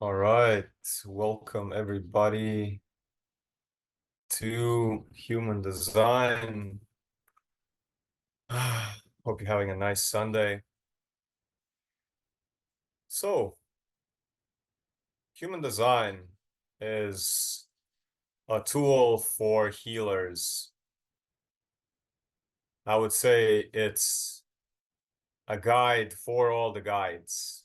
All right, welcome everybody to Human Design. Hope you're having a nice Sunday. So, Human Design is a tool for healers. I would say it's a guide for all the guides.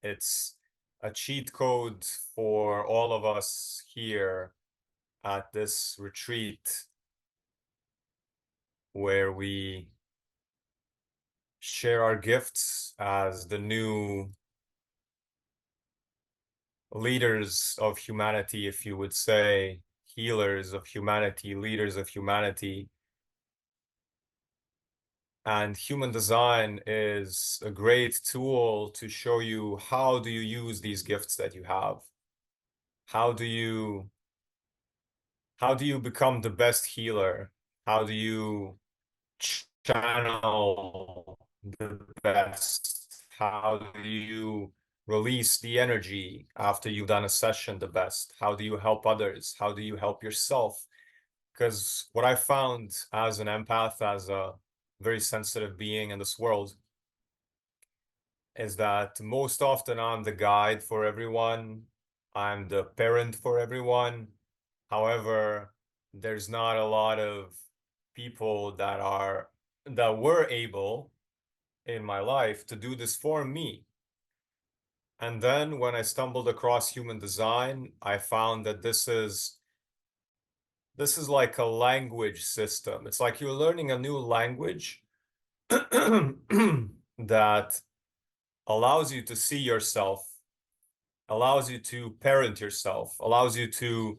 It's a cheat code for all of us here at this retreat where we share our gifts as the new leaders of humanity, if you would say, healers of humanity, leaders of humanity. And human design is a great tool to show you how do you use these gifts that you have? How do you become the best healer? How do you channel the best? How do you release the energy after you've done a session the best? How do you help others? How do you help yourself? Because what I found as an empath, as a very sensitive being in this world, is that most often I'm the guide for everyone. I'm the parent for everyone. However, there's not a lot of people that were able in my life to do this for me. And then when I stumbled across human design, I found that this is like a language system. It's like you're learning a new language that allows you to see yourself, allows you to parent yourself, allows you to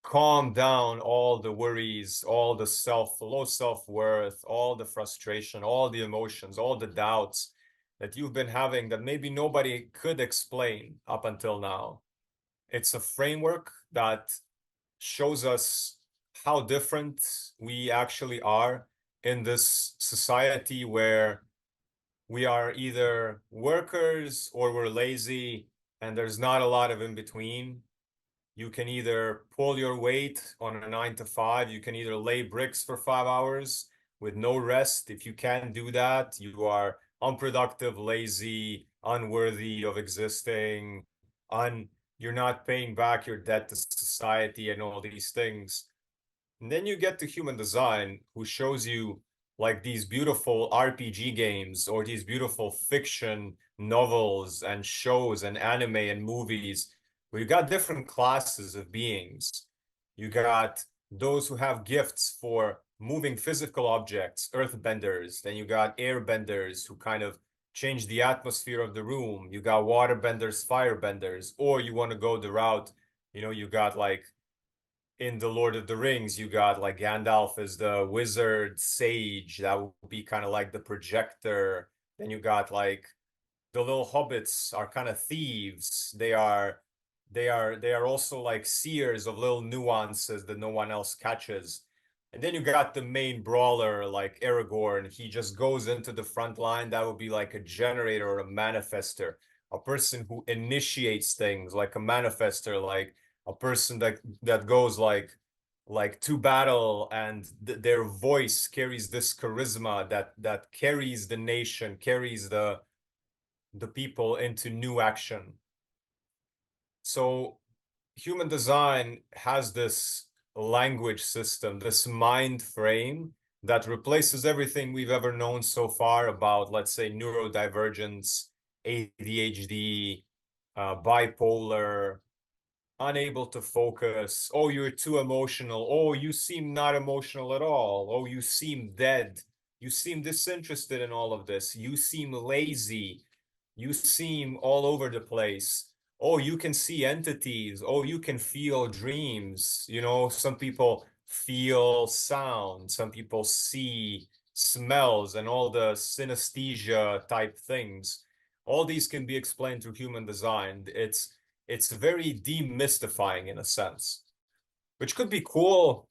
calm down all the worries, all the low self-worth, all the frustration, all the emotions, all the doubts that you've been having that maybe nobody could explain up until now. It's a framework that shows us how different we actually are in this society where we are either workers or we're lazy, and there's not a lot of in between. You can either pull your weight on a 9 to 5, you can either lay bricks for 5 hours with no rest. If you can't do that, you are unproductive, lazy, unworthy of existing, you're not paying back your debt to society and all these things. And then you get to human design, who shows you like these beautiful RPG games or these beautiful fiction novels and shows and anime and movies where you got different classes of beings. You got those who have gifts for moving physical objects, earthbenders. Then you got airbenders who kind of change the atmosphere of the room. You got waterbenders, firebenders, or you want to go the route, you got like in the Lord of the Rings, you got like Gandalf is the wizard sage. That would be kind of like the projector. Then you got like the little hobbits are kind of thieves. They are also like seers of little nuances that no one else catches. And then you got the main brawler like Aragorn. He just goes into the front line. That would be like a generator or a manifester, a person who initiates things, like a manifester, like a person that goes like to battle, and their voice carries this charisma that carries the nation, carries the people into new action. So human design has this language system, this mind frame that replaces everything we've ever known so far about, let's say, neurodivergence, ADHD, bipolar, unable to focus. Oh, you're too emotional. Oh, you seem not emotional at all. Oh, you seem dead. You seem disinterested in all of this. You seem lazy. You seem all over the place. Oh, you can see entities. Oh, you can feel dreams. Some people feel sound. Some people see smells and all the synesthesia type things. All these can be explained through human design. It's very demystifying in a sense, which could be cool.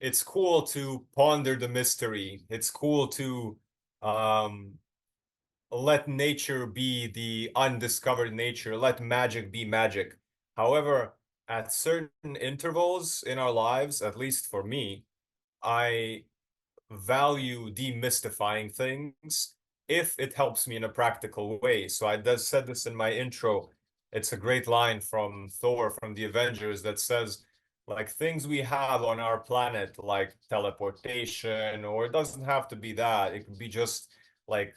It's cool to ponder the mystery. It's cool to let nature be the undiscovered nature, let magic be magic. However, at certain intervals in our lives, at least for me, I value demystifying things if it helps me in a practical way. So I just said this in my intro. It's a great line from Thor from the Avengers that says, like, things we have on our planet, like teleportation, or it doesn't have to be that. It could be just like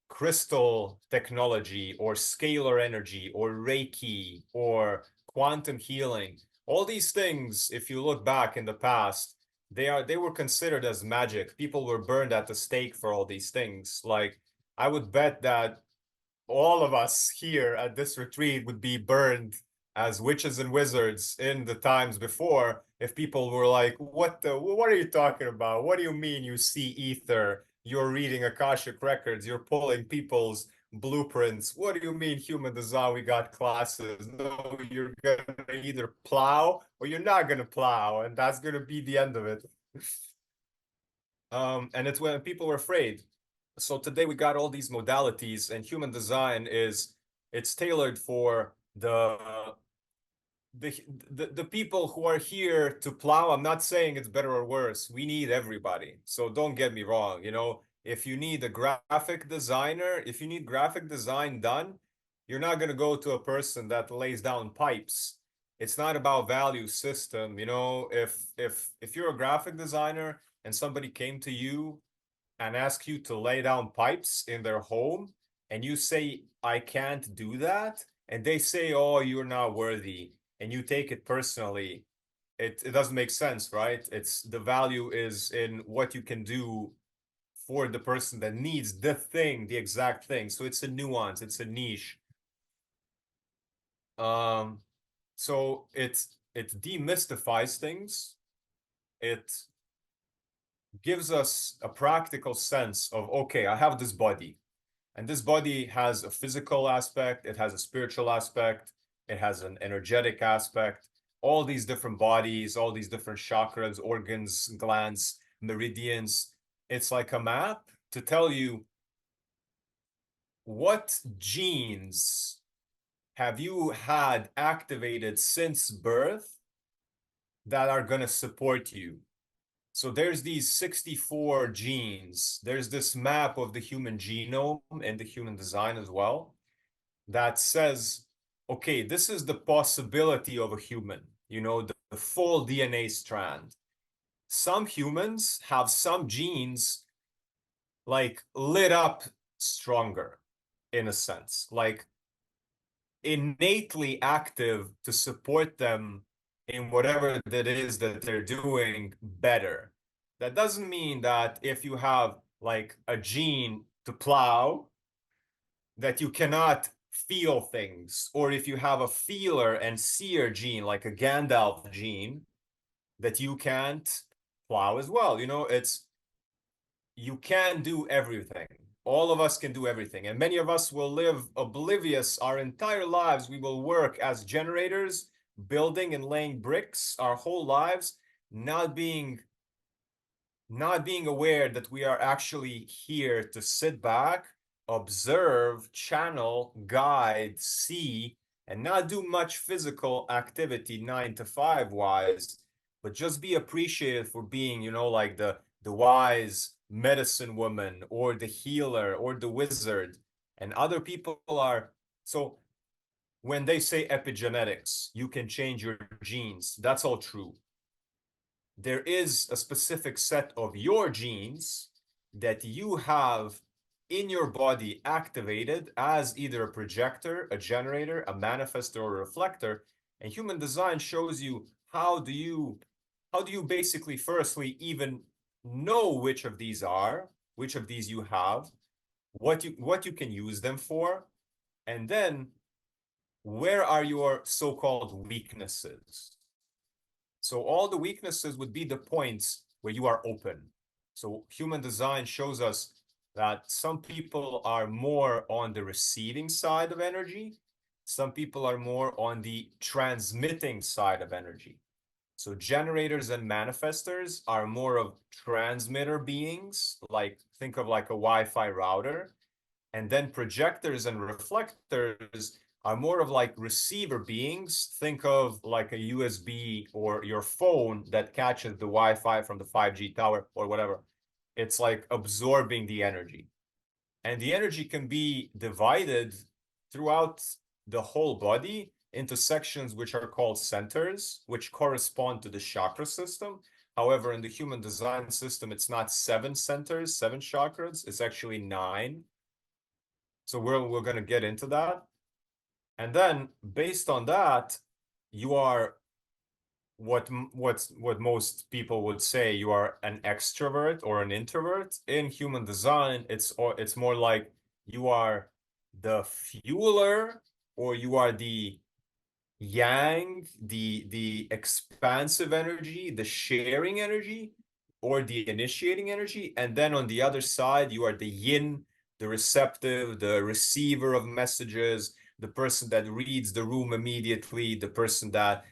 crystal technology or scalar energy or Reiki or quantum healing. All these things, if you look back in the past, they were considered as magic. People were burned at the stake for all these things. Like, I would bet that all of us here at this retreat would be burned as witches and wizards in the times before if people were like, what are you talking about? What do you mean you see ether? You're reading Akashic records, you're pulling people's blueprints. What do you mean human design? We got classes. No, you're gonna either plow or you're not gonna plow, and that's gonna be the end of it. And it's when people were afraid. So today we got all these modalities, and human design it's tailored for the the people who are here to plow. I'm not saying it's better or worse. We need everybody. So don't get me wrong, if you need a graphic designer, if you need graphic design done, you're not going to go to a person that lays down pipes. It's not about value system, if you're a graphic designer and somebody came to you and ask you to lay down pipes in their home, and you say, I can't do that, and they say, oh, you're not worthy, and you take it personally, it doesn't make sense, right? It's the value is in what you can do for the person that needs the thing, the exact thing. So it's a nuance, it's a niche. So it demystifies things. It gives us a practical sense of, okay, I have this body, and this body has a physical aspect, it has a spiritual aspect, it has an energetic aspect, all these different bodies, all these different chakras, organs, glands, meridians. It's like a map to tell you what genes have you had activated since birth that are going to support you. So there's these 64 genes. There's this map of the human genome and the human design as well that says, okay, this is the possibility of a human, the full DNA strand. Some humans have some genes like lit up stronger in a sense, like innately active to support them in whatever that is that they're doing better. That doesn't mean that if you have like a gene to plow, that you cannot feel things, or if you have a feeler and seer gene, like a Gandalf gene, that you can't plow as well. You can do everything. All of us can do everything. And many of us will live oblivious our entire lives. We will work as generators, building and laying bricks our whole lives, not being aware that we are actually here to sit back, observe, channel, guide, see, and not do much physical activity 9 to 5 wise, but just be appreciated for being, like the wise medicine woman or the healer or the wizard. And other people are so when they say epigenetics, you can change your genes, that's all true. There is a specific set of your genes that you have in your body activated as either a projector, a generator, a manifestor, or a reflector. And human design shows you how do you basically firstly even know which of these you have, what you can use them for, and then where are your so-called weaknesses. So all the weaknesses would be the points where you are open. So human design shows us that some people are more on the receiving side of energy. Some people are more on the transmitting side of energy. So generators and manifestors are more of transmitter beings, like think of like a Wi-Fi router. And then projectors and reflectors are more of like receiver beings. Think of like a USB or your phone that catches the Wi-Fi from the 5G tower or whatever. It's like absorbing the energy. And the energy can be divided throughout the whole body into sections which are called centers, which correspond to the chakra system. However, in the human design system, it's not 7 centers, 7 chakras, it's actually 9. So we're going to get into that. And then based on that, you are what most people would say, you are an extrovert or an introvert. In human design, it's more like you are the fueler, or you are the yang, the expansive energy, the sharing energy, or the initiating energy. And then on the other side, you are the yin, the receptive, the receiver of messages, the person that reads the room immediately, the person that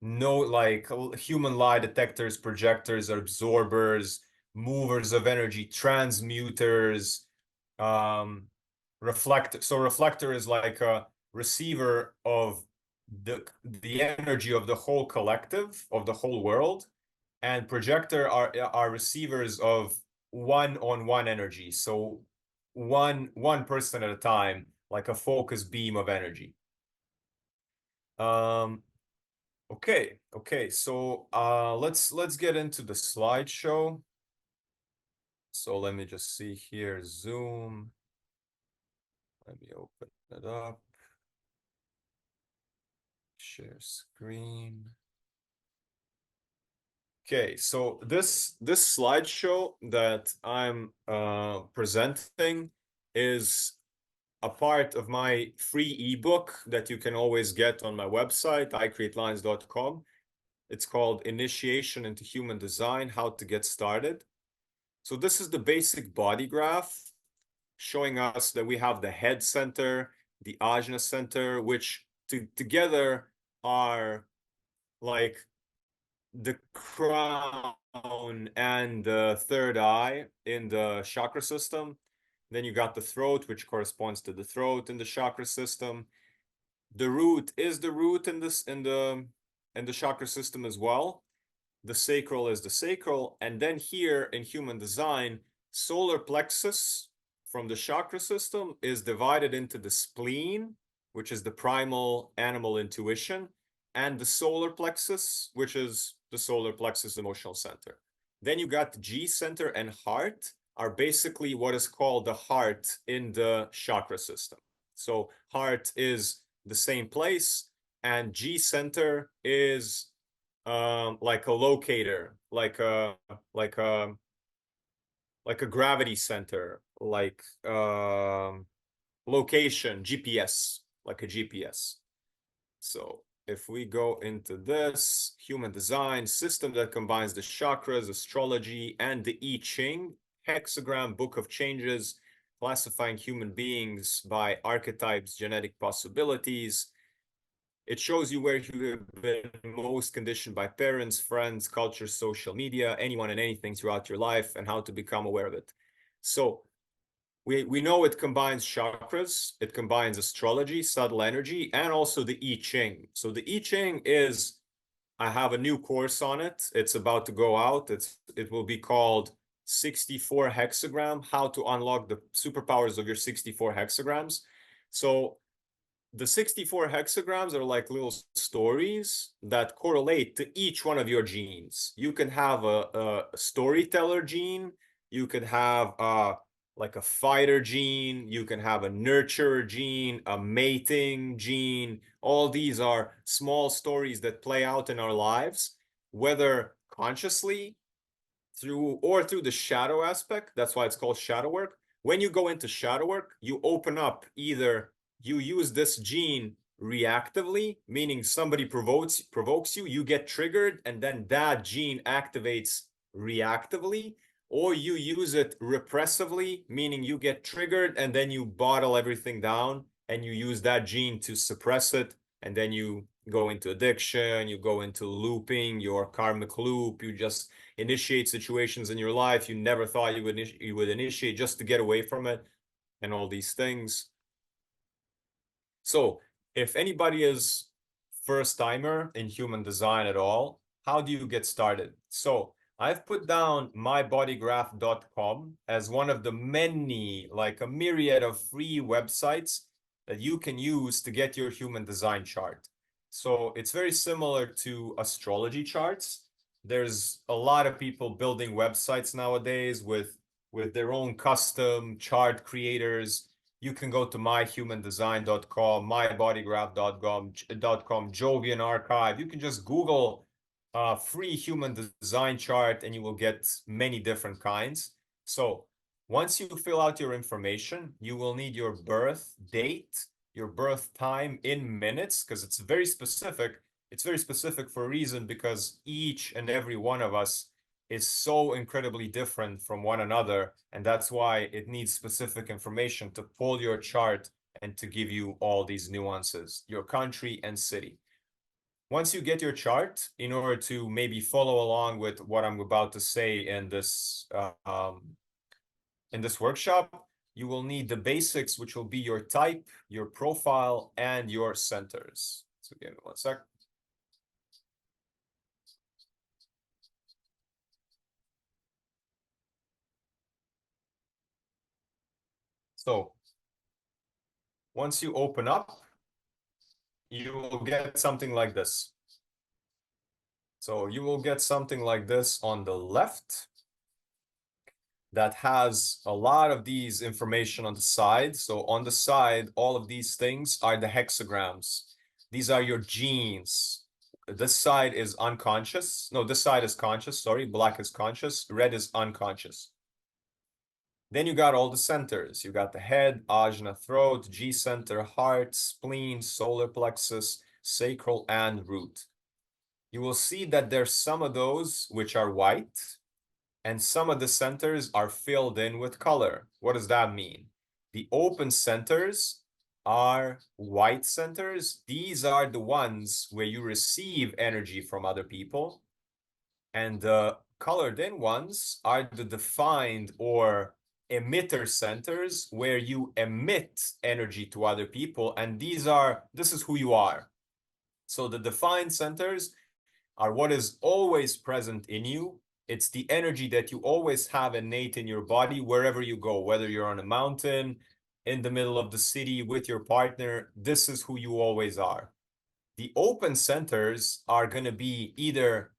like human lie detectors, projectors, absorbers, movers of energy, transmuters, um, reflector. So reflector is like a receiver of the energy of the whole collective, of the whole world, and projector are receivers of one-on-one energy. So one person at a time, like a focus beam of energy. Okay, so let's get into the slideshow. So let me just see here, Zoom. Let me open it up. Share screen. Okay, so this slideshow that I'm presenting is a part of my free ebook that you can always get on my website, icreatelines.com. It's called Initiation into Human Design, How to Get Started. So this is the basic body graph showing us that we have the head center, the ajna center, which together are like the crown and the third eye in the chakra system. Then you got the throat, which corresponds to the throat in the chakra system. The root is the root in the chakra system as well. The sacral is the sacral. And then here in human design, solar plexus from the chakra system is divided into the spleen, which is the primal animal intuition, and the solar plexus, which is the solar plexus emotional center. Then you got the G center and heart are basically what is called the heart in the chakra system. So heart is the same place, and G center is like a locator, like a gravity center, like location, GPS, like a GPS. So if we go into this human design system that combines the chakras, astrology, and the I Ching, hexagram book of changes, classifying human beings by archetypes, genetic possibilities. It shows you where you have been most conditioned by parents, friends, culture, social media, anyone and anything throughout your life, and how to become aware of it. So we know it combines chakras, it combines astrology, subtle energy, and also the I Ching. So the I Ching is, I have a new course on it. It's about to go out. It will be called 64 hexagram, how to unlock the superpowers of your 64 hexagrams. So the 64 hexagrams are like little stories that correlate to each one of your genes. You can have a storyteller gene, you could have like a fighter gene, you can have a nurturer gene, a mating gene. All these are small stories that play out in our lives, whether consciously through the shadow aspect. That's why it's called shadow work. When you go into shadow work, you open up, either you use this gene reactively, meaning somebody provokes you, you get triggered, and then that gene activates reactively, or you use it repressively, meaning you get triggered and then you bottle everything down and you use that gene to suppress it, and then you go into addiction, you go into looping, your karmic loop, you just initiate situations in your life you never thought you would initiate just to get away from it. and all these things. So if anybody is first timer in human design at all, how do you get started? So I've put down mybodygraph.com as one of the many, like a myriad of free websites that you can use to get your human design chart. So it's very similar to astrology charts. There's a lot of people building websites nowadays with their own custom chart creators. You can go to myhumandesign.com, mybodygraph.com, Jovian Archive. You can just Google free human design chart and you will get many different kinds. So once you fill out your information, you will need your birth date, your birth time in minutes, because it's very specific. It's very specific for a reason, because each and every one of us is so incredibly different from one another, and that's why it needs specific information to pull your chart and to give you all these nuances, your country and city. Once you get your chart, in order to maybe follow along with what I'm about to say in this workshop, you will need the basics, which will be your type, your profile, and your centers. So give me one sec. So once you open up, you will get something like this. So you will get something like this on the left that has a lot of these information on the side. So on the side, all of these things are the hexagrams. These are your genes. This side is unconscious. No, this side is conscious. Sorry, black is conscious. Red is unconscious. Then you got all the centers. You got the head, ajna, throat, G center, heart, spleen, solar plexus, sacral, and root. You will see that there's some of those which are white, and some of the centers are filled in with color. What does that mean? The open centers are white centers. These are the ones where you receive energy from other people. And the colored in ones are the defined or emitter centers, where you emit energy to other people. And this is who you are. So the defined centers are what is always present in you. It's the energy that you always have innate in your body wherever you go, whether you're on a mountain, in the middle of the city, with your partner. This is who you always are. The open centers are going to be either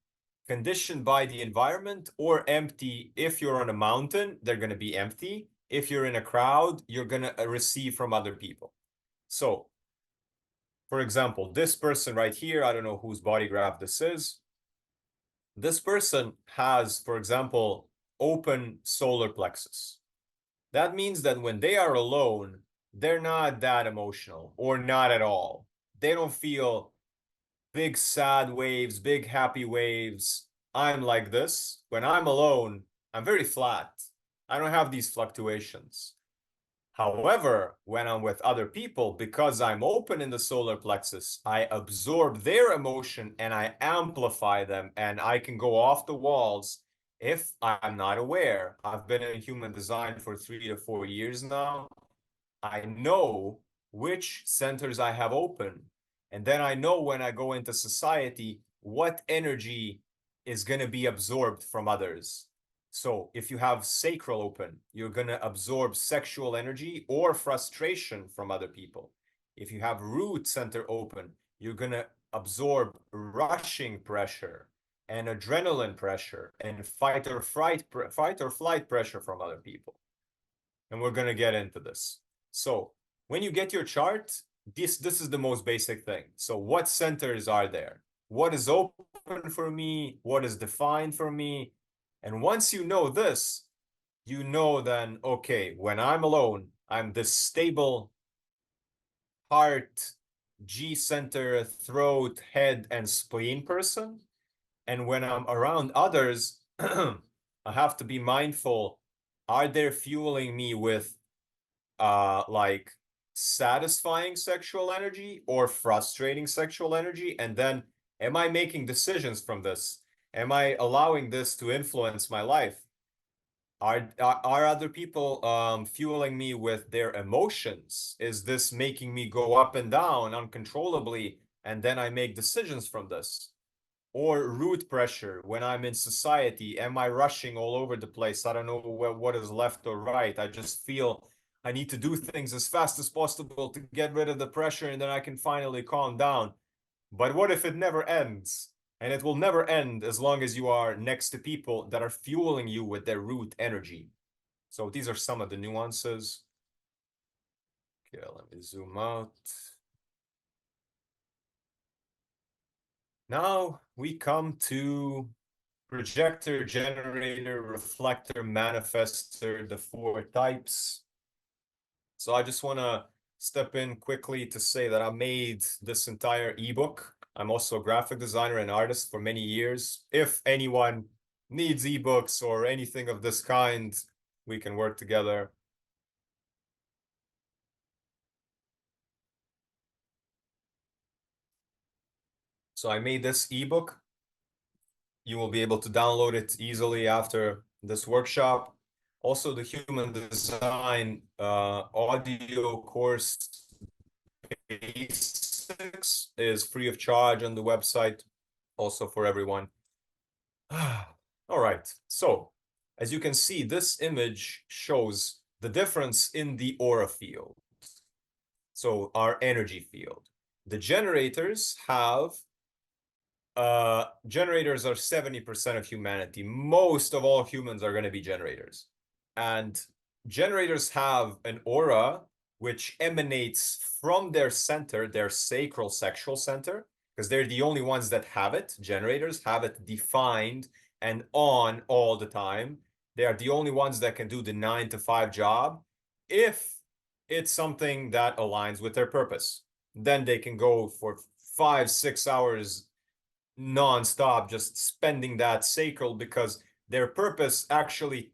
conditioned by the environment or empty. If you're on a mountain, they're going to be empty. If you're in a crowd, you're going to receive from other people. So, for example, this person right here, I don't know whose body graph this is. This person has, for example, open solar plexus. That means that when they are alone, they're not that emotional, or not at all. They don't feel big sad waves, big happy waves. I'm like this. When I'm alone, I'm very flat. I don't have these fluctuations. However, when I'm with other people, because I'm open in the solar plexus, I absorb their emotion and I amplify them, and I can go off the walls if I'm not aware. I've been in human design for 3 to 4 years now. I know which centers I have open. And then I know when I go into society, what energy is going to be absorbed from others. So if you have sacral open, you're going to absorb sexual energy or frustration from other people. If you have root center open, you're going to absorb rushing pressure and adrenaline pressure and fight or flight pressure from other people. And we're going to get into this. So when you get your chart, this is the most basic thing. So what centers are there? What is open for me? What is defined for me? And once you know this, you know then, okay, when I'm alone, I'm this stable heart, G center, throat, head, and spleen person. And when I'm around others, I have to be mindful. Are they fueling me with like satisfying sexual energy or frustrating sexual energy? And then am I making decisions from this? Am I allowing this to influence my life? Are other people fueling me with their emotions? Is this making me go up and down uncontrollably, and then I make decisions from this? Or root pressure when I'm in society? Am I rushing all over the place? I don't know what is left or right. I just feel I need to do things as fast as possible to get rid of the pressure, and then I can finally calm down. But what if it never ends? And it will never end as long as you are next to people that are fueling you with their root energy. So these are some of the nuances. Okay, let me zoom out. Now we come to projector, generator, reflector, manifestor, the four types. So I just want to step in quickly to say that I made this entire ebook. I'm also a graphic designer and artist for many years. If anyone needs ebooks or anything of this kind, we can work together. So I made this ebook. You will be able to download it easily after this workshop. Also, the human design audio course basics is free of charge on the website, also for everyone. All right, so as you can see, this image shows the difference in the aura field. So our energy field. The generators generators are 70% of humanity. Most of all humans are going to be generators. And generators have an aura which emanates from their center, their sacral sexual center, because they're the only ones that have it. Generators have it defined and on all the time. They are the only ones that can do the 9 to 5 job if it's something that aligns with their purpose. Then they can go for 5, 6 hours nonstop, just spending that sacral because their purpose actually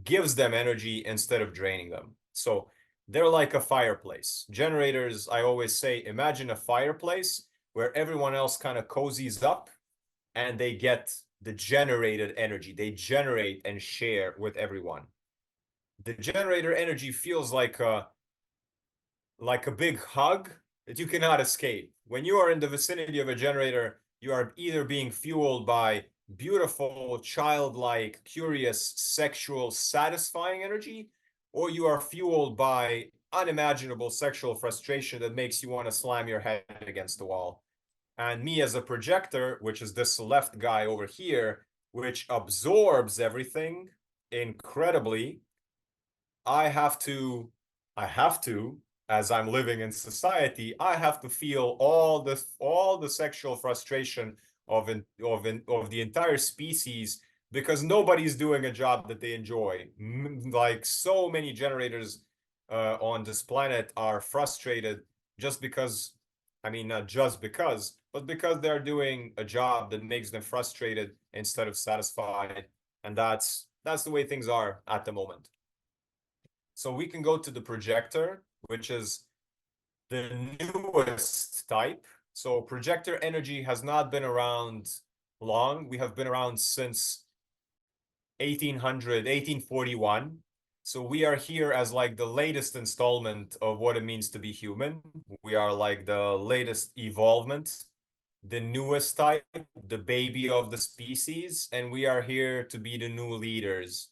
gives them energy instead of draining them. So they're like a fireplace. Generators, I always say, imagine a fireplace where everyone else kind of cozies up and they get the generated energy. They generate and share with everyone. The generator energy feels like a big hug that you cannot escape. When you are in the vicinity of a generator, you are either being fueled by beautiful, childlike, curious, sexual, satisfying energy, or you are fueled by unimaginable sexual frustration that makes you want to slam your head against the wall. And me as a projector, which is this left guy over here, which absorbs everything incredibly, I have to, I have to, as I'm living in society, I have to feel all the sexual frustration of the entire species because nobody's doing a job that they enjoy. Like so many generators on this planet are frustrated just because, I mean, not just because, but because they're doing a job that makes them frustrated instead of satisfied. And that's the way things are at the moment. So we can go to the projector, which is the newest type. So projector energy has not been around long. We have been around since 1800, 1841. So we are here as like the latest installment of what it means to be human. We are like the latest evolvement, the newest type, the baby of the species, and we are here to be the new leaders.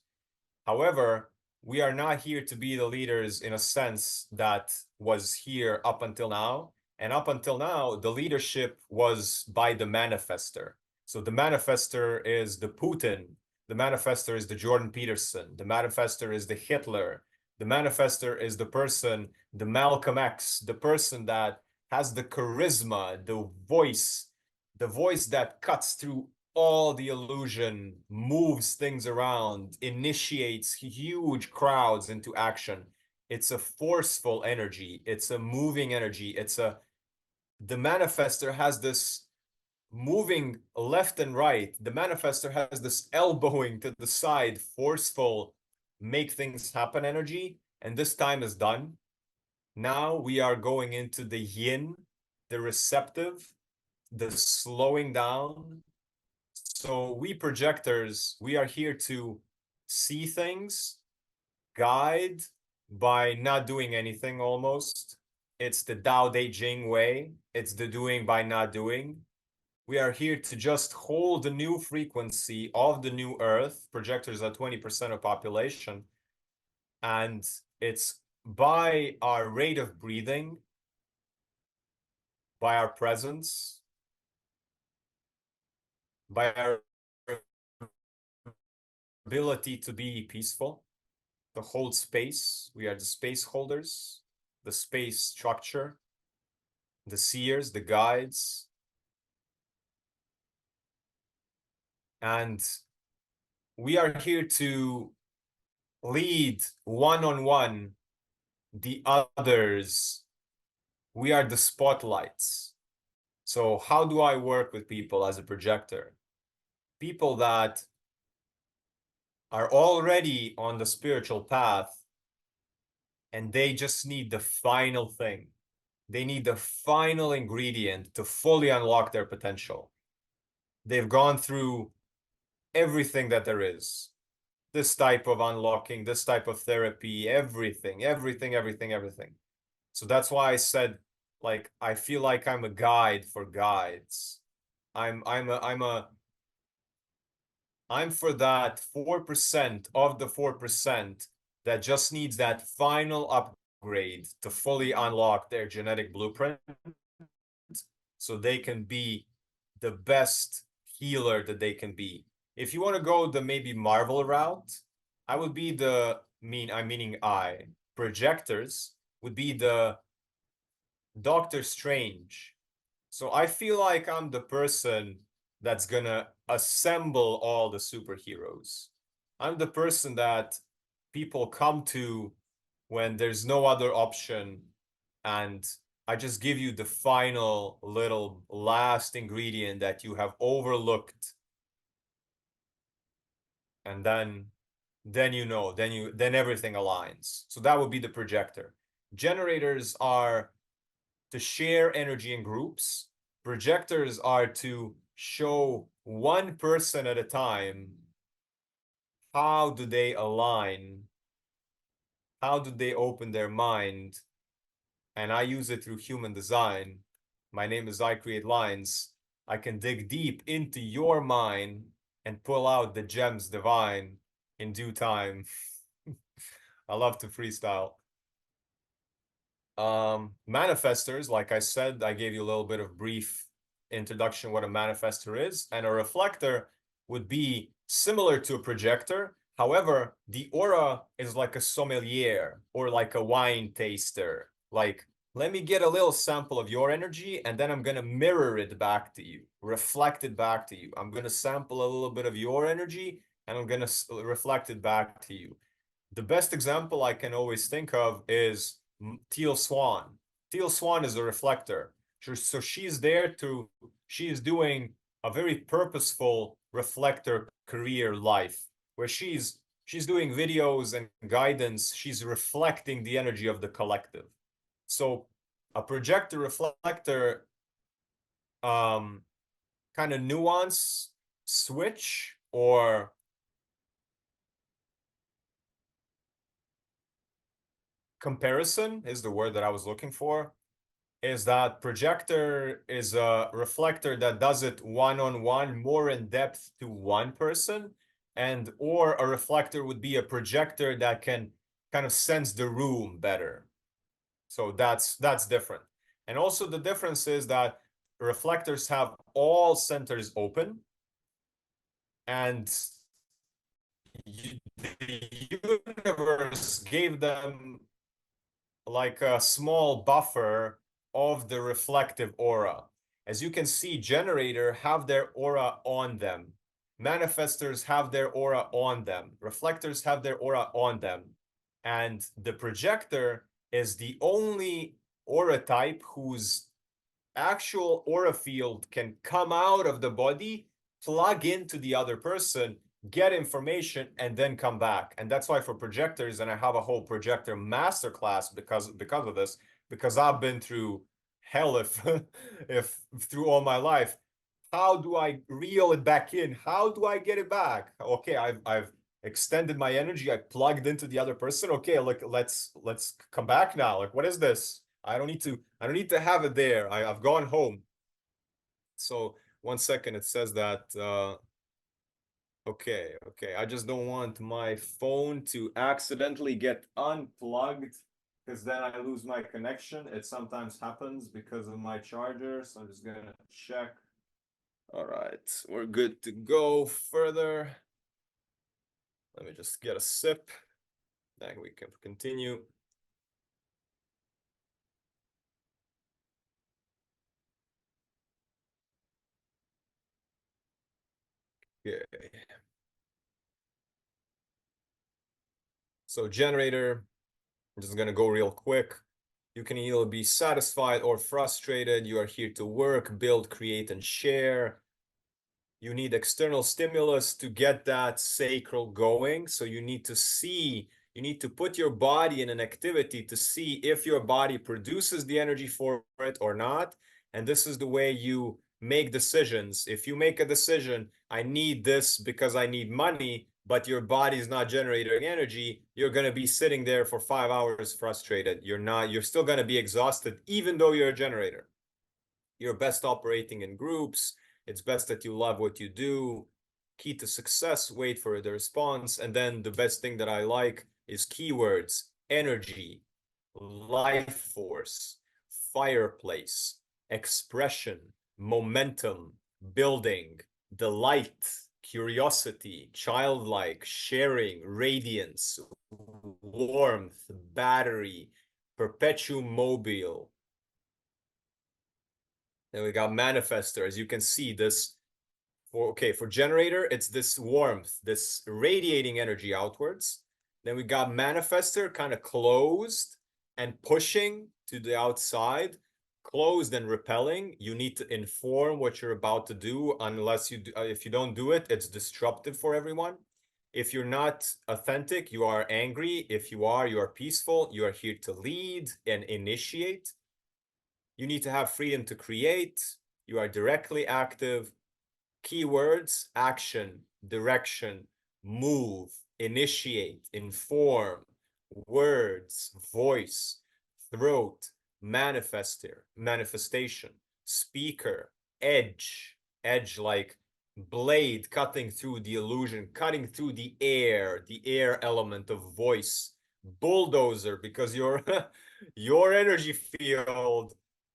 However, we are not here to be the leaders in a sense that was here up until now. And up until now, the leadership was by the manifester. So the manifester is the Putin. The manifester is the Jordan Peterson. The manifester is the Hitler. The manifester is the person, the Malcolm X, the person that has the charisma, the voice that cuts through all the illusion, moves things around, initiates huge crowds into action. It's a forceful energy. It's a moving energy. The manifester has this moving left and right. The manifester has this elbowing to the side, forceful, make things happen energy. And this time is done. Now we are going into the yin, the receptive, the slowing down. So we projectors, we are here to see things, guide by not doing anything almost. It's the Tao Te Ching way. It's the doing by not doing. We are here to just hold the new frequency of the new Earth. Projectors are 20% of population. And it's by our rate of breathing, by our presence, by our ability to be peaceful, to hold space. We are the space holders, the space structure, the seers, the guides. And we are here to lead one-on-one the others. We are the spotlights. So how do I work with people as a projector? People that are already on the spiritual path and they just need the final thing. They need the final ingredient to fully unlock their potential. They've gone through everything that there is. This type of unlocking, this type of therapy, everything. So that's why I said, like, I feel like I'm a guide for guides. I'm for that 4% of the 4% that just needs that final upgrade to fully unlock their genetic blueprint so they can be the best healer that they can be. If you want to go the maybe Marvel route, I would be projectors would be the Doctor Strange. So I feel like I'm the person that's gonna assemble all the superheroes. I'm the person that people come to when there's no other option, and I just give you the final little last ingredient that you have overlooked, and then you know, then everything aligns. So that would be the projector. Generators are to share energy in groups. Projectors are to show one person at a time how do they align, how do they open their mind, and I use it through human design. My name is I Create Lines. I can dig deep into your mind and pull out the gems divine in due time. I love to freestyle. Manifestors, like I said, I gave you a little bit of brief introduction what a manifestor is, and a reflector would be similar to a projector. However, the aura is like a sommelier or like a wine taster. Like, let me get a little sample of your energy, and then I'm going to mirror it back to you, reflect it back to you. I'm going to sample a little bit of your energy, and I'm going to reflect it back to you. The best example I can always think of is Teal Swan. Teal Swan is a reflector. So she's doing a very purposeful reflector career life where she's doing videos and guidance. She's reflecting the energy of the collective. So a projector reflector kind of nuance switch or comparison is the word that I was looking for, is that projector is a reflector that does it one-on-one, more in depth to one person, and or a reflector would be a projector that can kind of sense the room better. So that's different. And also the difference is that reflectors have all centers open, and the universe gave them like a small buffer of the reflective aura. As you can see, generator have their aura on them. Manifestors have their aura on them. Reflectors have their aura on them. And the projector is the only aura type whose actual aura field can come out of the body, plug into the other person, get information, and then come back. And that's why for projectors, and I have a whole projector masterclass because of this, because I've been through hell if through all my life. How do I reel it back in? How do I get it back? Okay, I've extended my energy. I plugged into the other person. Okay, look, let's come back now. Like, what is this? I don't need to have it there. I've gone home. So 1 second, it says that okay, okay. I just don't want my phone to accidentally get unplugged because then I lose my connection. It sometimes happens because of my charger. So I'm just gonna check. All right, we're good to go further. Let me just get a sip. Then we can continue. Okay. So generator, I'm just gonna go real quick. You can either be satisfied or frustrated. You are here to work, build, create, and share. You need external stimulus to get that sacral going. So you need to see, you need to put your body in an activity to see if your body produces the energy for it or not. And this is the way you make decisions. If you make a decision, I need this because I need money, but your body is not generating energy, you're going to be sitting there for 5 hours frustrated. You're still going to be exhausted, even though you're a generator. You're best operating in groups. It's best that you love what you do. Key to success, wait for the response. And then the best thing that I like is keywords: energy, life force, fireplace, expression, momentum, building, delight, curiosity, childlike, sharing, radiance, warmth, battery, perpetuum mobile. Then we got manifester. As you can see, this for generator, it's this warmth, this radiating energy outwards. Then we got manifester, kind of closed and pushing to the outside, closed and repelling. You need to inform what you're about to do. Unless you do, if you don't do it, it's disruptive for everyone. If you're not authentic, you are angry. If you are peaceful. You are here to lead and initiate. You need to have freedom to create. You are directly active. Keywords: action, direction, move, initiate, inform, words, voice, throat, manifestation, speaker, edge like blade cutting through the illusion, cutting through the air element of voice, bulldozer, because your energy field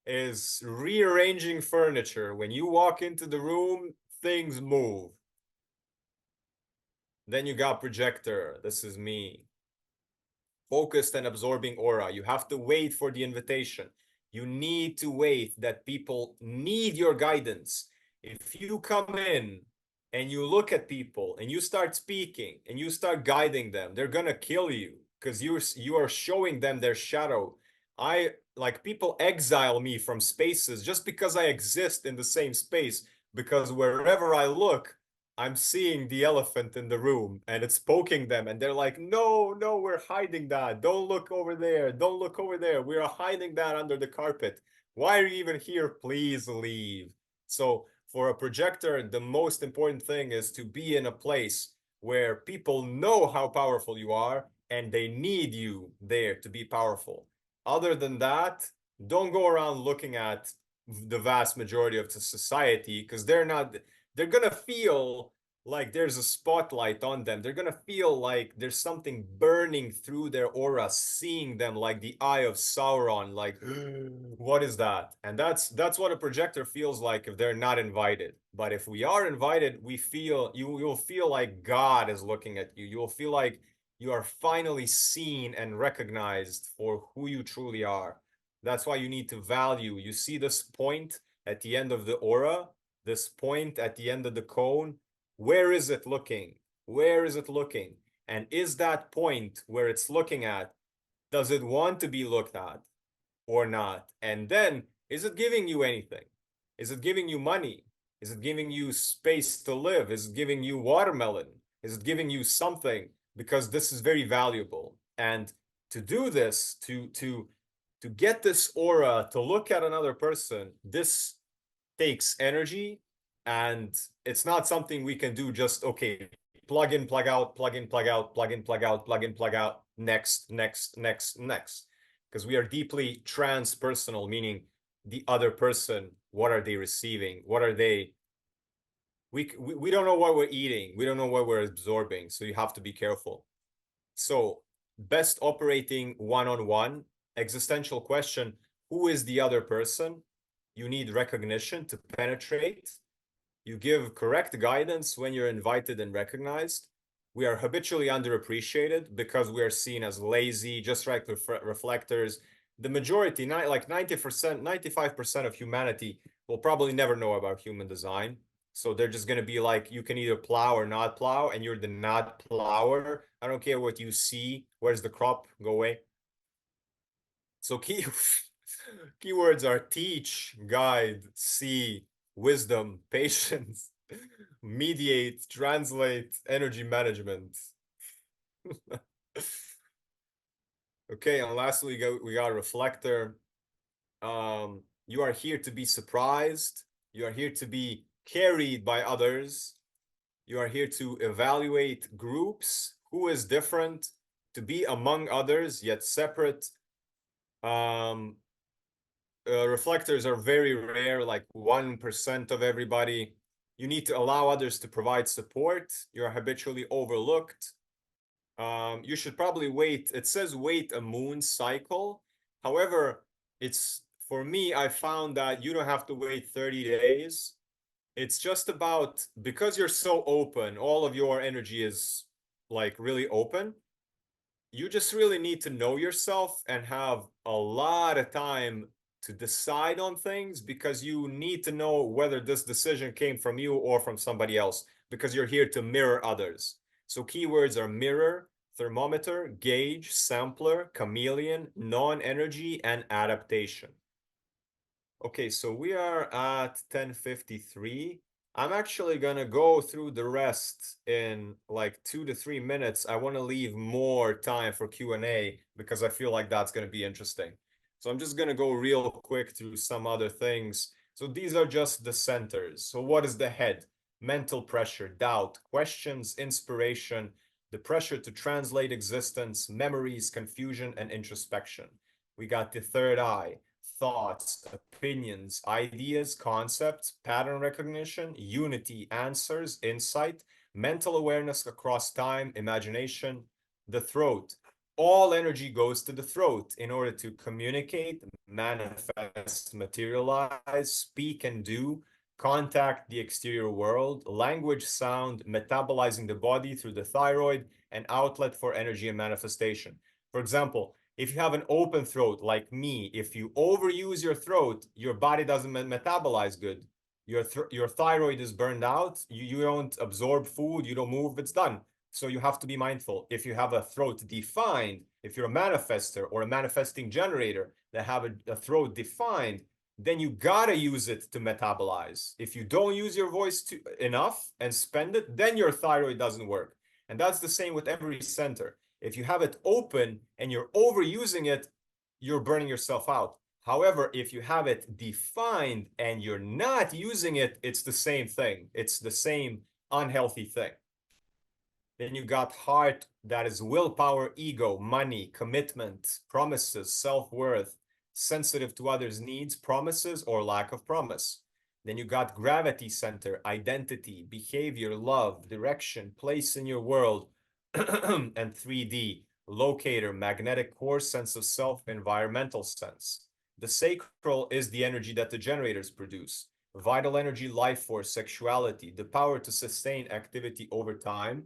is rearranging furniture. When you walk into the room, things move. Then you got projector. This is me. Focused and absorbing aura. You have to wait for the invitation. You need to wait that people need your guidance. If you come in and you look at people and you start speaking and you start guiding them, they're gonna kill you because you are showing them their shadow. I like people exile me from spaces just because I exist in the same space, because wherever I look, I'm seeing the elephant in the room and it's poking them, and they're like, no, no, we're hiding that. Don't look over there. Don't look over there. We are hiding that under the carpet. Why are you even here? Please leave. So for a projector, the most important thing is to be in a place where people know how powerful you are and they need you there to be powerful. Other than that, don't go around looking at the vast majority of the society, because they're gonna feel like there's a spotlight on them. They're gonna feel like there's something burning through their aura, seeing them like the eye of Sauron, like what is that? And that's what a projector feels like if they're not invited. But if we are invited, we feel you'll feel like God is looking at you. You'll feel like you are finally seen and recognized for who you truly are. That's why you need to value. You see this point at the end of the aura, this point at the end of the cone. Where is it looking? Where is it looking? And is that point where it's looking at, does it want to be looked at or not? And then, is it giving you anything? Is it giving you money? Is it giving you space to live? Is it giving you watermelon? Is it giving you something? Because this is very valuable. And to do this, to get this aura, to look at another person, this takes energy, and it's not something we can do just, okay, plug in, plug out, plug in, plug out, plug in, plug out, plug in, plug out, next, next, next, next. Because we are deeply transpersonal, meaning the other person, what are they receiving? What are they? We don't know what we're eating. We don't know what we're absorbing. So you have to be careful. So best operating one-on-one, existential question, who is the other person? You need recognition to penetrate. You give correct guidance when you're invited and recognized. We are habitually underappreciated because we are seen as lazy, just like reflectors. The majority, like 90%, 95% of humanity will probably never know about human design. So they're just going to be like, you can either plow or not plow, and you're the not plower. I don't care what you see. Where's the crop? Go away. So keywords are teach, guide, see, wisdom, patience, mediate, translate, energy management. Okay, and lastly, we got reflector. You are here to be surprised. You are here to be carried by others. You are here to evaluate groups, who is different, to be among others, yet separate. Um, Reflectors are very rare, like 1% of everybody. You need to allow others to provide support. You're habitually overlooked. You should probably wait. It says wait a moon cycle. However, it's for me, I found that you don't have to wait 30 days. It's just about because you're so open, all of your energy is like really open. You just really need to know yourself and have a lot of time to decide on things because you need to know whether this decision came from you or from somebody else because you're here to mirror others. So keywords are mirror, thermometer, gauge, sampler, chameleon, non-energy, and adaptation. Okay, so we are at 10:53. I'm actually gonna go through the rest in like 2 to 3 minutes. I want to leave more time for Q&A because I feel like that's gonna be interesting. So I'm just gonna go real quick through some other things. So these are just the centers. So what is the head? Mental pressure, doubt, questions, inspiration, the pressure to translate existence, memories, confusion, and introspection. We got the third eye, thoughts, opinions, ideas, concepts, pattern recognition, unity, answers, insight, mental awareness across time, imagination, the throat. All energy goes to the throat in order to communicate, manifest, materialize, speak and do, contact the exterior world, language, sound, metabolizing the body through the thyroid, and outlet for energy and manifestation. For example, if you have an open throat like me, if you overuse your throat, your body doesn't metabolize good. Your thyroid is burned out. You don't absorb food. You don't move. It's done. So you have to be mindful. If you have a throat defined, if you're a manifester or a manifesting generator that have a throat defined, then you gotta use it to metabolize. If you don't use your voice enough and spend it, then your thyroid doesn't work. And that's the same with every center. If you have it open and you're overusing it, you're burning yourself out. However, if you have it defined and you're not using it, it's the same thing. It's the same unhealthy thing. Then you got heart, that is willpower, ego, money, commitment, promises, self-worth, sensitive to others' needs, promises, or lack of promise. Then you got gravity center, identity, behavior, love, direction, place in your world, and 3D, locator, magnetic core, sense of self, environmental sense. The sacral is the energy that the generators produce. Vital energy, life force, sexuality, the power to sustain activity over time.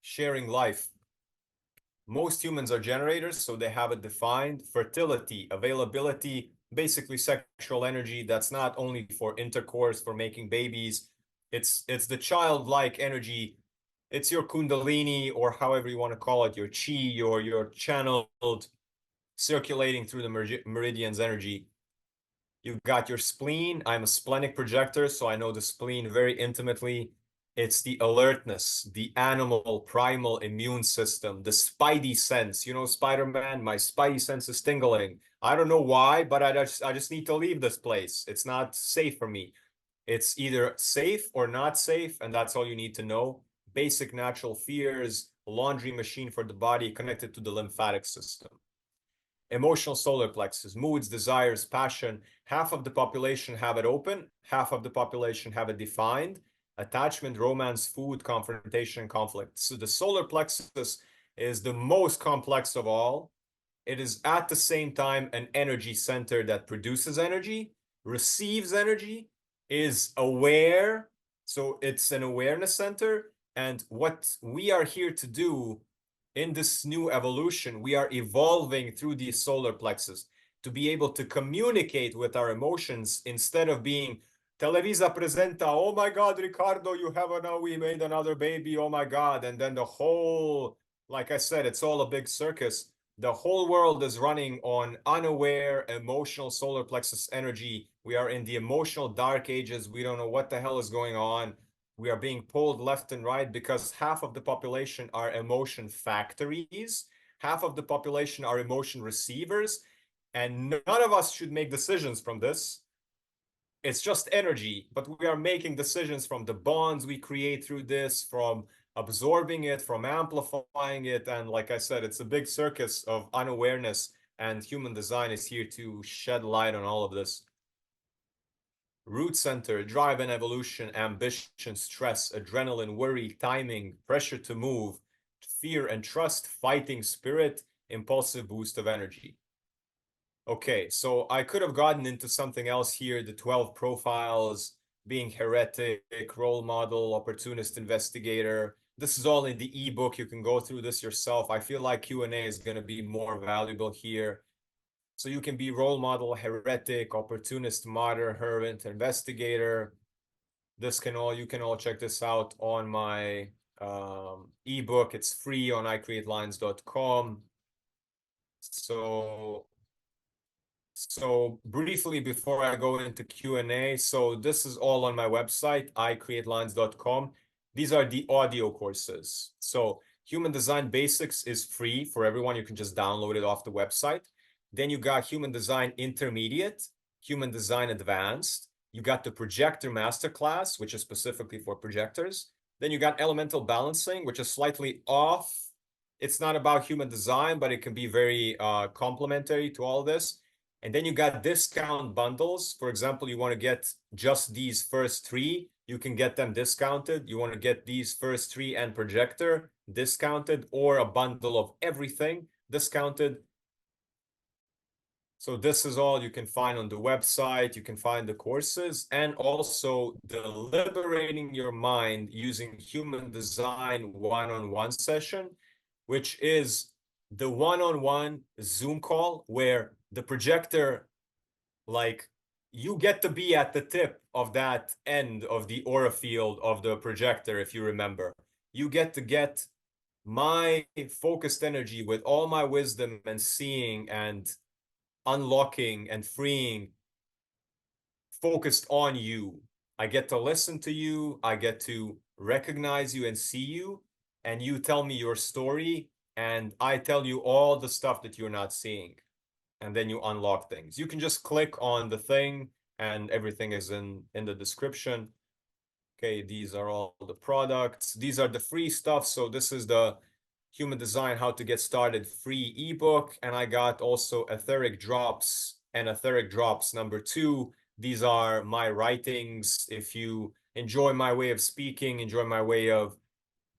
Sharing life. Most humans are generators, so they have it defined. Fertility, availability, basically sexual energy that's not only for intercourse, for making babies. It's the childlike energy. It's your kundalini, or however you want to call it, your chi, your channeled, circulating through the meridians energy. You've got your spleen. I'm a splenic projector, so I know the spleen very intimately. It's the alertness, the animal primal immune system, the spidey sense. You know, Spider-Man, my spidey sense is tingling. I don't know why, but I just need to leave this place. It's not safe for me. It's either safe or not safe, and that's all you need to know. Basic natural fears, laundry machine for the body connected to the lymphatic system. Emotional solar plexus, moods, desires, passion. Half of the population have it open, half of the population have it defined. Attachment, romance, food, confrontation, conflict. So the solar plexus is the most complex of all. It is at the same time an energy center that produces energy, receives energy, is aware. So it's an awareness center. And what we are here to do in this new evolution, we are evolving through the solar plexus to be able to communicate with our emotions instead of being Televisa presenta, oh my God, Ricardo, we made another baby, oh my God. And then the whole, like I said, it's all a big circus. The whole world is running on unaware emotional solar plexus energy. We are in the emotional dark ages. We don't know what the hell is going on. We are being pulled left and right because half of the population are emotion factories, half of the population are emotion receivers, and none of us should make decisions from this. It's just energy, but we are making decisions from the bonds we create through this, from absorbing it, from amplifying it. And like I said, it's a big circus of unawareness, and human design is here to shed light on all of this. Root center, drive and evolution, ambition, stress, adrenaline, worry, timing, pressure to move, fear and trust, fighting spirit, impulsive boost of energy. Okay, so I could have gotten into something else here, the 12 profiles, being heretic, role model, opportunist, investigator. This is all in the ebook. You can go through this yourself. I feel like Q&A is going to be more valuable here. So you can be role model, heretic, opportunist, martyr, hermit, investigator. You can all check this out on my ebook. It's free on icreatelines.com. So briefly before I go into Q&A, so this is all on my website, icreatelines.com. These are the audio courses. So Human Design Basics is free for everyone. You can just download it off the website. Then you got Human Design Intermediate, Human Design Advanced. You got the Projector Masterclass, which is specifically for projectors. Then you got Elemental Balancing, which is slightly off. It's not about human design, but it can be very complementary to all this. And then you got discount bundles. For example, you want to get just these first three, you can get them discounted. You want to get these first three and projector discounted, or a bundle of everything discounted. So this is all you can find on the website. You can find the courses, and also the Liberating Your Mind Using Human Design one-on-one session, which is the one-on-one Zoom call where the projector, like, you get to be at the tip of that end of the aura field of the projector. If you remember, you get to get my focused energy with all my wisdom and seeing and unlocking and freeing focused on you. I get to listen to you. I get to recognize you and see you, and you tell me your story, and I tell you all the stuff that you're not seeing. And then you unlock things. You can just click on the thing and everything is in the description. Okay, these are all the products. These are the free stuff. So this is the Human Design How to Get Started free ebook. And I got also Etheric Drops and Etheric Drops #2. These are my writings. If you enjoy my way of speaking, enjoy my way of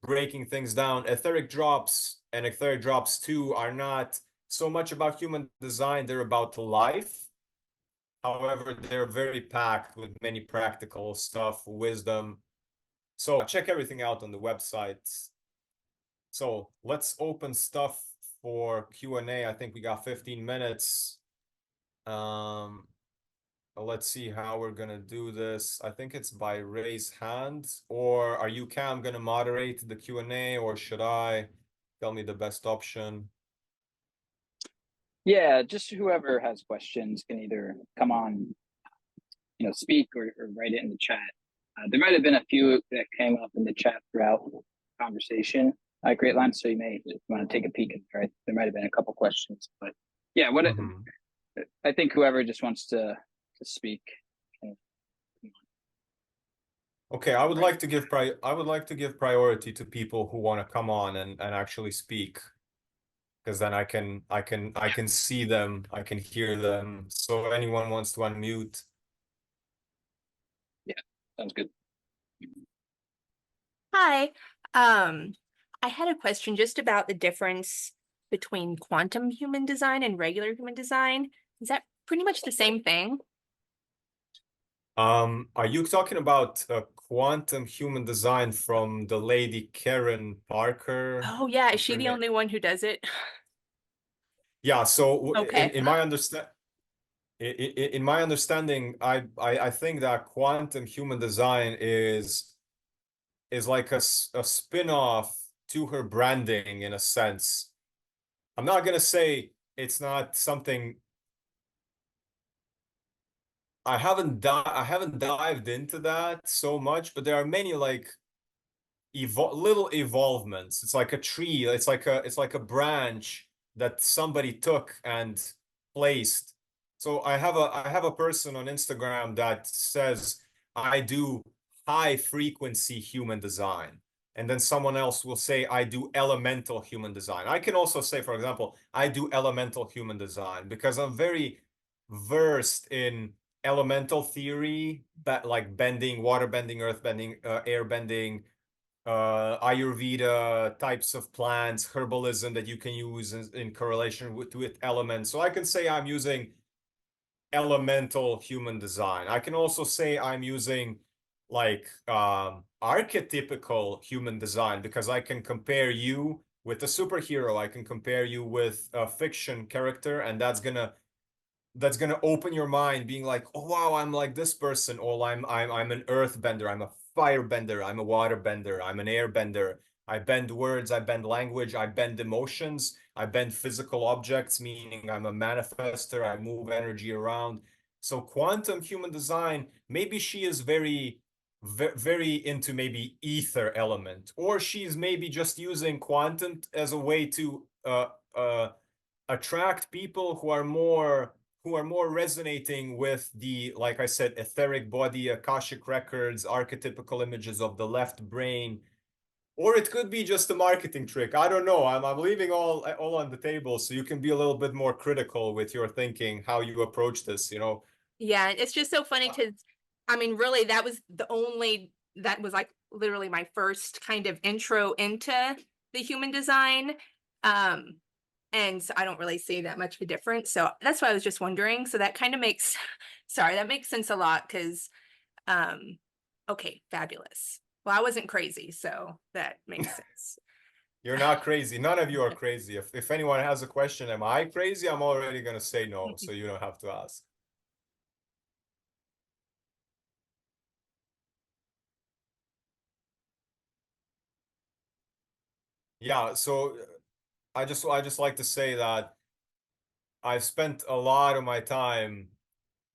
breaking things down, Etheric Drops and Etheric Drops 2 are not so much about human design, they're about life. However, they're very packed with many practical stuff, wisdom. So check everything out on the website. So let's open stuff for Q&A. I think we got 15 minutes. Let's see how we're gonna do this. I think it's by raise hand, or are you, Cam, gonna moderate the Q&A, or should I? Tell me the best option. Yeah, just whoever has questions can either come on, speak or write it in the chat. There might have been a few that came up in the chat throughout the conversation. Great line. So you may want to take a peek at there. There might have been a couple questions, but yeah, Mhm. I think whoever just wants to speak. Can, Okay, I would like to give priority to people who want to come on and actually speak, because then I can see them, I can hear them. So if anyone wants to unmute. yeah, sounds good. Hi. Um, I had a question just about the difference between quantum human design and regular human design. Is that pretty much the same thing? Are you talking about quantum human design from the lady Karen Parker? Oh yeah, is Is she her the name? only one who does it? Yeah, so Okay. in my understanding, I think that quantum human design is like a spin-off to her branding in a sense. I'm not gonna say it's not something. I haven't dived into that so much, but there are many like little evolvements. It's like a tree. It's like a branch that somebody took and placed. So I have a person on Instagram that says I do high frequency human design. And then someone else will say I do elemental human design. I can also say, for example, I do elemental human design because I'm very versed in elemental theory, that like bending, water bending, earth bending, air bending, Ayurveda types of plants, herbalism that you can use in correlation with elements. So I can say I'm using elemental human design. I can also say I'm using like archetypical human design because I can compare you with a superhero. I can compare you with a fiction character, and that's gonna open your mind, being like, oh wow, I'm like this person, or I'm an earth bender, I'm a fire bender, I'm a water bender, I'm an air bender. I bend words, I bend language, I bend emotions, I bend physical objects, meaning I'm a manifester, I move energy around. So quantum human design, maybe she is very into maybe ether element, or she's maybe just using quantum as a way to attract people who are more resonating with the, like I said, etheric body, Akashic records, archetypical images of the left brain. Or it could be just a marketing trick. I don't know. I'm leaving all on the table so you can be a little bit more critical with your thinking, how you approach this. Yeah, it's just so funny because I mean, really, that was like literally my first kind of intro into the human design. Um, and so I don't really see that much of a difference. So that's why I was just wondering. So that kind of makes, sorry, that makes sense a lot because, um, okay, fabulous. Well, I wasn't crazy, so that makes sense. You're not crazy. None of you are crazy. If anyone has a question, am I crazy? I'm already gonna say no, so you don't have to ask. Yeah, so I just like to say that I've spent a lot of my time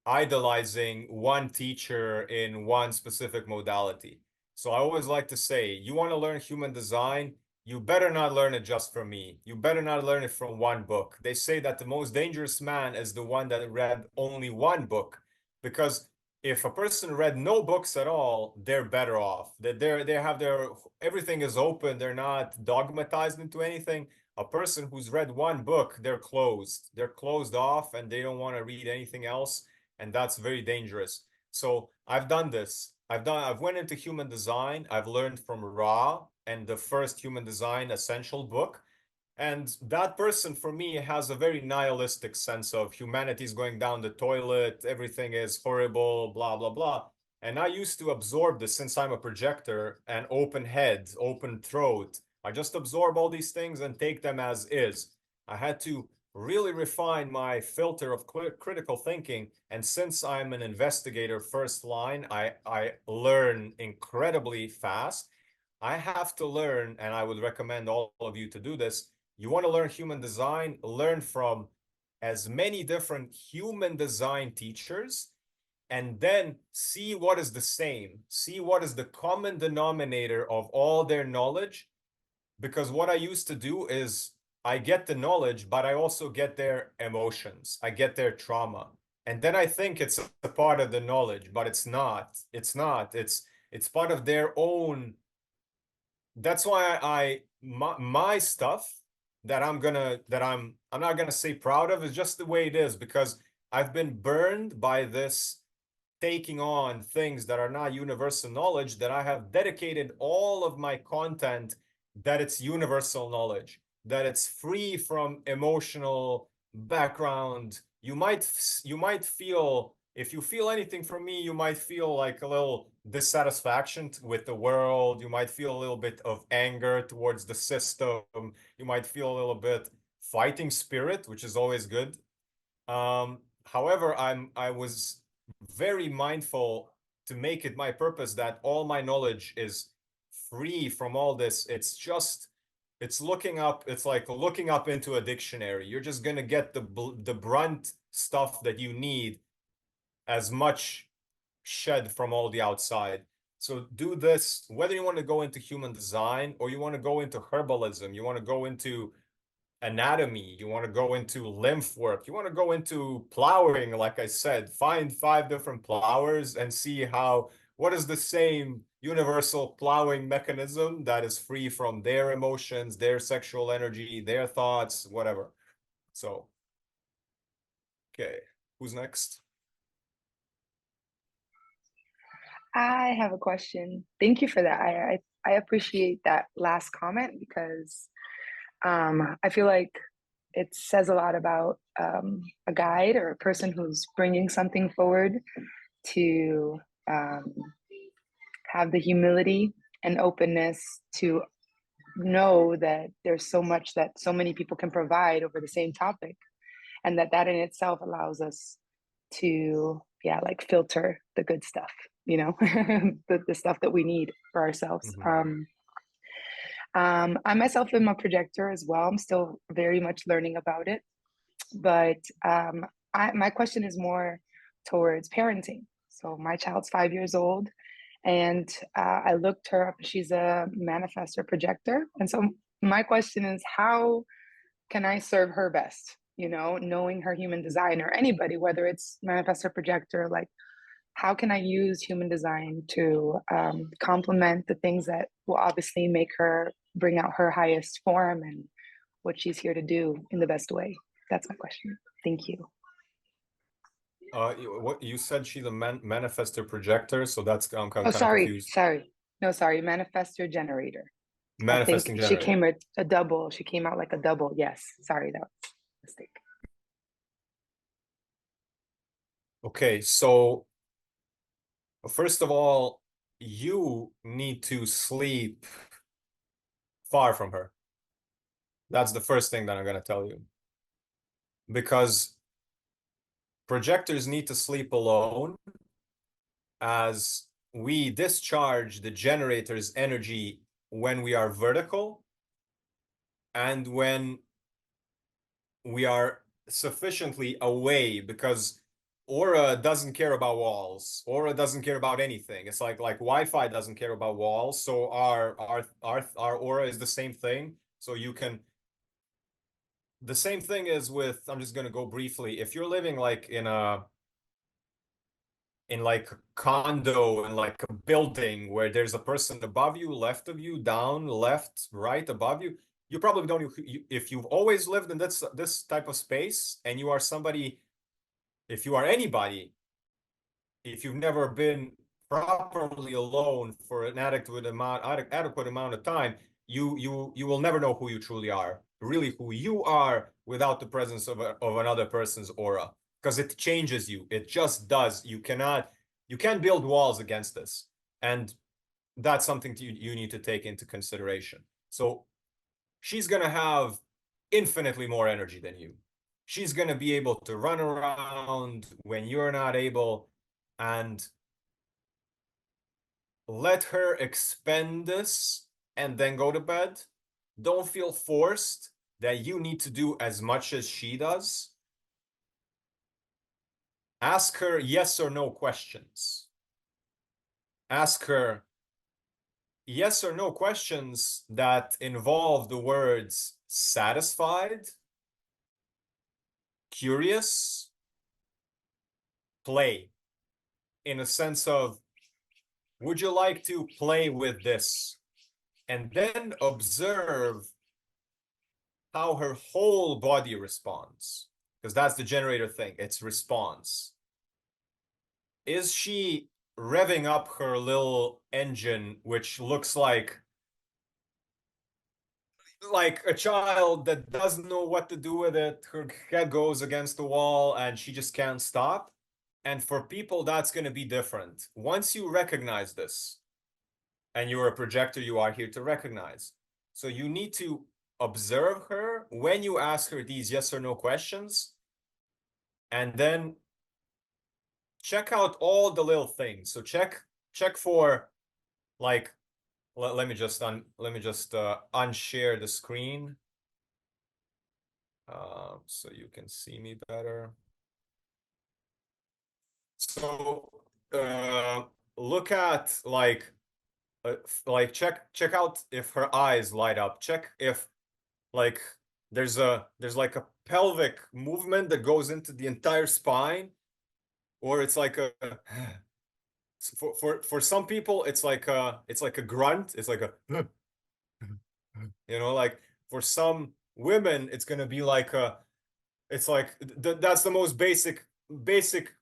idolizing one teacher in one specific modality. So I always like to say, you want to learn human design, you better not learn it just from me. You better not learn it from one book. They say that the most dangerous man is the one that read only one book, because if a person read no books at all, they're better off. They have their everything is open. They're not dogmatized into anything. A person who's read one book, they're closed. They're closed off and they don't want to read anything else, and that's very dangerous. So I've done this. I've went into human design. I've learned from Ra and the first human design essential book. And that person, for me, has a very nihilistic sense of humanity is going down the toilet, everything is horrible, blah, blah, blah. And I used to absorb this since I'm a projector, an open head, open throat. I just absorb all these things and take them as is. I had to really refine my filter of critical thinking. And since I'm an investigator first line, I learn incredibly fast. I have to learn, and I would recommend all of you to do this. You want to learn human design, learn from as many different human design teachers and then see what is the same, see what is the common denominator of all their knowledge. Because what I used to do is I get the knowledge, but I also get their emotions, I get their trauma. And then I think it's a part of the knowledge, but it's not. It's not. It's part of their own. That's why my stuff that I'm not gonna say proud of is just the way it is, because I've been burned by this taking on things that are not universal knowledge, that I have dedicated all of my content that it's universal knowledge, that it's free from emotional background. You might feel, if you feel anything from me, you might feel like a little dissatisfaction with the world. You might feel a little bit of anger towards the system. You might feel a little bit fighting spirit, which is always good. However, I was very mindful to make it my purpose that all my knowledge is free from all this. It's looking up, it's like looking up into a dictionary. You're just gonna get the brunt stuff that you need, as much shed from all the outside. So do this, whether you want to go into human design or you want to go into herbalism, you want to go into anatomy, you want to go into lymph work, you want to go into plowing, like I said, find 5 different plowers and see what is the same universal plowing mechanism that is free from their emotions, their sexual energy, their thoughts, whatever. So, okay, who's next? I have a question. Thank you for that. I appreciate that last comment because I feel like it says a lot about a guide or a person who's bringing something forward to have the humility and openness to know that there's so much that so many people can provide over the same topic, and that in itself allows us to like filter the good stuff, you know, the stuff that we need for ourselves. I myself am a projector as well. I'm still very much learning about it, but my question is more towards parenting. So my child's 5 years old, and I looked her up. She's a manifestor projector, and so my question is, how can I serve her best? You know, knowing her human design, or anybody, whether it's manifestor projector, like how can I use human design to complement the things that will obviously make her bring out her highest form and what she's here to do in the best way? That's my question. Thank you. What you said, she's a manifestor projector, so that's I'm kind Oh, of sorry, confused. sorry, manifestor generator. Manifesting generator. She came a double. She came out like a double. Yes, sorry, that was a mistake. Okay, so first of all, you need to sleep far from her. That's the first thing that I'm going to tell you. Because projectors need to sleep alone, as we discharge the generator's energy when we are vertical and when we are sufficiently away, because aura doesn't care about walls. Aura doesn't care about anything. It's like Wi-Fi doesn't care about walls. So our aura is the same thing. So you can. The same thing is with. I'm just gonna go briefly. If you're living like in like a condo, in like a building where there's a person above you, left of you, down, left, right, above you, you probably don't. If you've always lived in this type of space, and you are somebody, if you are anybody, if you've never been properly alone for an adequate amount of time, you will never know who you truly are, really who you are, without the presence of another person's aura, because it changes you. It just does. You can't build walls against this, and that's something you need to take into consideration. So she's gonna have infinitely more energy than you. She's gonna be able to run around when you're not able, and let her expend this and then go to bed. Don't feel forced that you need to do as much as she does. Ask her yes or no questions. Ask her yes or no questions that involve the words satisfied, curious, play, in a sense of, would you like to play with this? And then observe how her whole body responds, because that's the generator thing, it's response. Is she revving up her little engine, which looks like a child that doesn't know what to do with it? Her head goes against the wall and she just can't stop. And for people, that's going to be different. Once you recognize this, and you're a projector, you are here to recognize. So you need to observe her when you ask her these yes or no questions, and then check out all the little things. So check for, like, let me just unshare the screen, so you can see me better. So look at, like check out if her eyes light up. Check if, like, there's like a pelvic movement that goes into the entire spine, or it's like a for some people it's like a grunt. It's like a like, for some women it's gonna be like a, it's like that's the most basic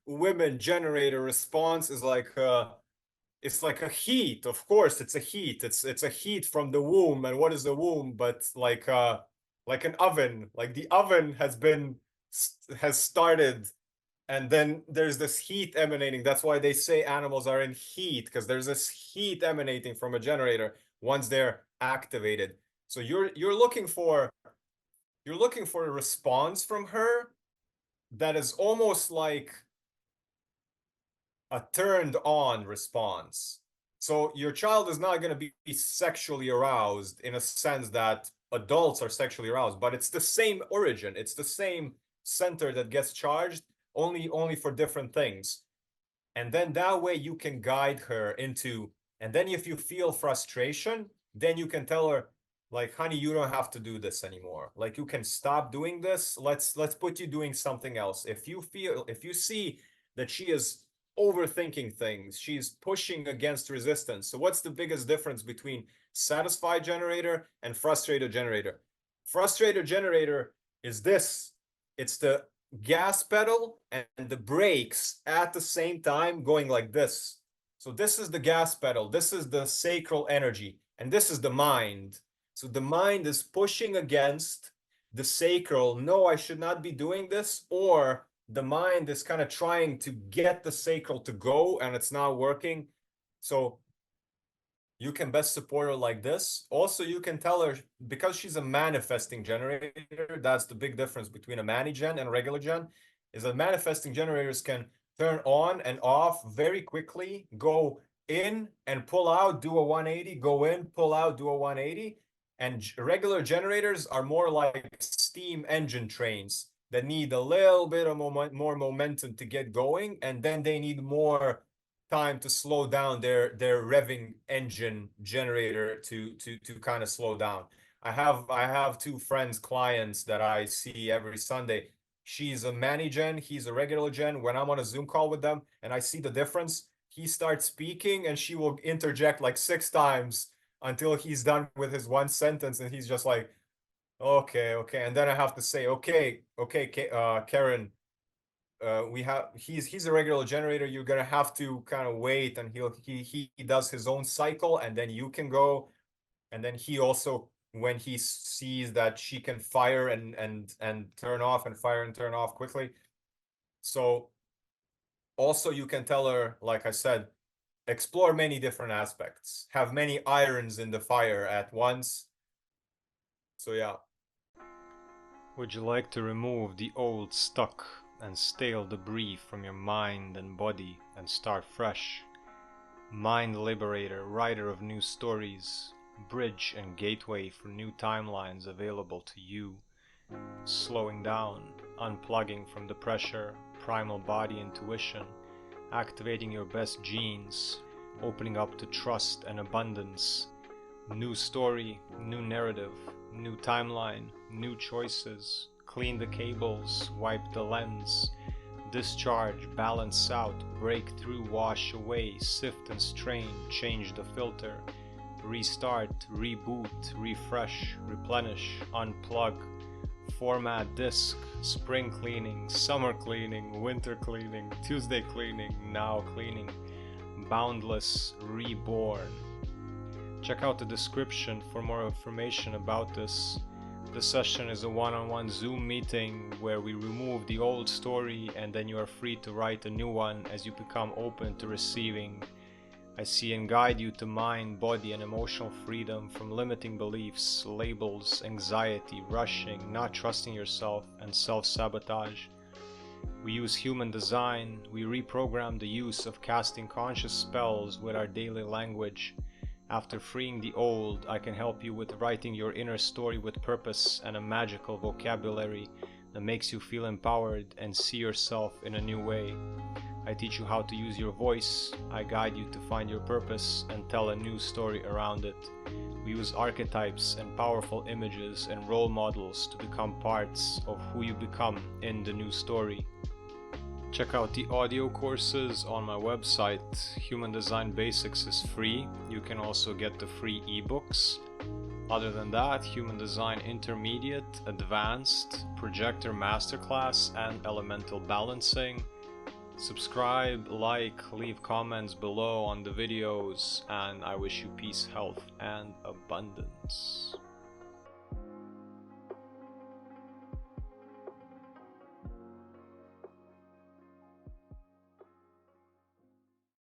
women generator response, is like it's like a heat. Of course it's a heat. It's a heat from the womb. And what is the womb but like an oven? Like the oven has started, and then there's this heat emanating. That's why they say animals are in heat, because there's this heat emanating from a generator once they're activated. So you're looking for a response from her that is almost like a turned on response. So your child is not going to be sexually aroused in a sense that adults are sexually aroused, but it's the same origin. It's the same center that gets charged, only for different things. And then that way you can guide her into, and then if you feel frustration, then you can tell her, like, honey, you don't have to do this anymore. Like, you can stop doing this. Let's put you doing something else. If you see that she is overthinking things, she's pushing against resistance. So what's the biggest difference between satisfied generator and frustrated generator? Frustrated generator is this. It's the gas pedal and the brakes at the same time going like this. So this is the gas pedal, this is the sacral energy, and this is the mind. So the mind is pushing against the sacral. No, I should not be doing this. Or the mind is kind of trying to get the sacral to go and it's not working. So you can best support her like this. Also, you can tell her, because she's a manifesting generator, that's the big difference between a mani-gen and a regular gen, is that manifesting generators can turn on and off very quickly, go in and pull out, do a 180, go in, pull out, do a 180. And regular generators are more like steam engine trains that need a little bit of more momentum to get going, and then they need more time to slow down their revving engine generator to kind of slow down. I have two clients that I see every Sunday. She's a mani-gen, he's a regular gen. When I'm on a Zoom call with them and I see the difference, he starts speaking and she will interject like 6 times until he's done with his one sentence, and he's just like, okay, and then I have to say, okay, Karen, he's a regular generator. You're gonna have to kind of wait, and he does his own cycle, and then you can go. And then he also, when he sees that she can fire and turn off and fire and turn off quickly. So also you can tell her, like I said, explore many different aspects, have many irons in the fire at once. So yeah. Would you like to remove the old, stuck and stale debris from your mind and body and start fresh? Mind liberator, writer of new stories, bridge and gateway for new timelines available to you slowing down, unplugging from the pressure, primal body intuition, activating your best genes, opening up to trust and abundance, new story, new narrative, new timeline, new choices, clean the cables, wipe the lens, discharge, balance out, break through, wash away, sift and strain, change the filter, restart, reboot, refresh, replenish, unplug, format disk, spring cleaning, summer cleaning, winter cleaning, Tuesday cleaning, now cleaning, boundless, reborn. Check out the description for more information about this. This session is a one-on-one Zoom meeting where we remove the old story and then you are free to write a new one as you become open to receiving. I see and guide you to mind, body, and emotional freedom from limiting beliefs, labels, anxiety, rushing, not trusting yourself, and self-sabotage. We use human design. We reprogram the use of casting conscious spells with our daily language. After freeing the old, I can help you with writing your inner story with purpose and a magical vocabulary that makes you feel empowered and see yourself in a new way. I teach you how to use your voice. I guide you to find your purpose and tell a new story around it. We use archetypes and powerful images and role models to become parts of who you become in the new story. Check out the audio courses on my website. Human Design Basics is free. You can also get the free ebooks. Other than that, Human Design Intermediate, Advanced, Projector Masterclass, and Elemental Balancing. Subscribe, like, leave comments below on the videos, and I wish you peace, health, and abundance.